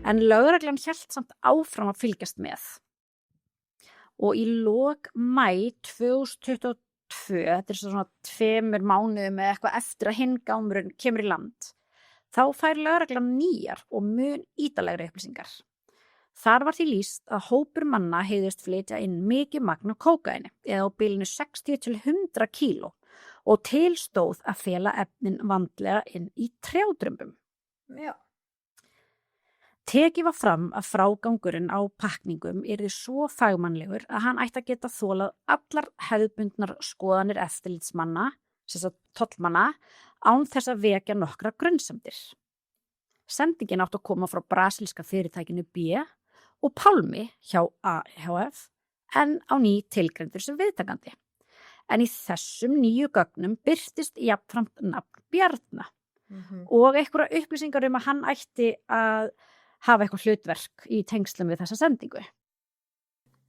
En lögreglan hélt samt áfram að fylgjast með. Og í lok maí 2022, þetta svona 2 mánuðum eða eitthvað eftir að hinn gámurinn kemur í land, þá fær lögreglan nýjar og mun ítarlegri upplýsingar. Þar var því lýst að hópur manna hygðist flytja inn mikið magn af kókaíni eða á bilinu 60 til 100 kíló og til stóð að fela efnin vandlega inn í trjádrömbum. Já. Tekið var fram að frágangurinn á pakningum yrði svo fagmannlegur að hann ætti að geta þolað allar hefðbundnar skoðanir eftirlitsmanna, sem sagt tollmanna, án þess að vekja nokkra grunsemdir. Sendingin átti að koma frá brasilíska fyrirtækinu B og Pálmi hjá AHF en á ný tilgreindur sem viðtakandi. En í þessum nýju gögnum birtist jafnframt nafn Bjarna og einhverja upplýsingar að hann ætti að hafa eitthvað hlutverk í tengslum við þessa sendingu.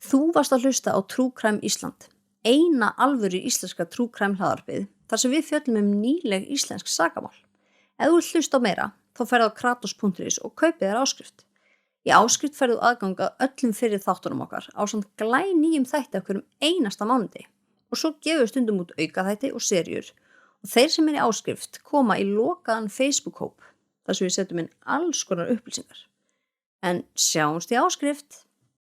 Þú varst að hlusta á True Crime Ísland, eina alvöru íslenska True Crime hlaðarpið þar sem við fjöllum nýleg íslensk sakamál. Ef þú vilt hlusta á meira, þá ferðu á kratos.is og kaupið þér áskrift. Í áskrift ferðu aðgang að öllum fyrir þáttunum okkar ásamt glænýjum þætti af hverjum einasta mánuði og svo gefum við stundum út aukaþætti og seríur og þeir sem í áskrift koma í lokaðan Facebook-hóp þar sem við setjum inn alls konar upplýsingar. En sjáumst í áskrift!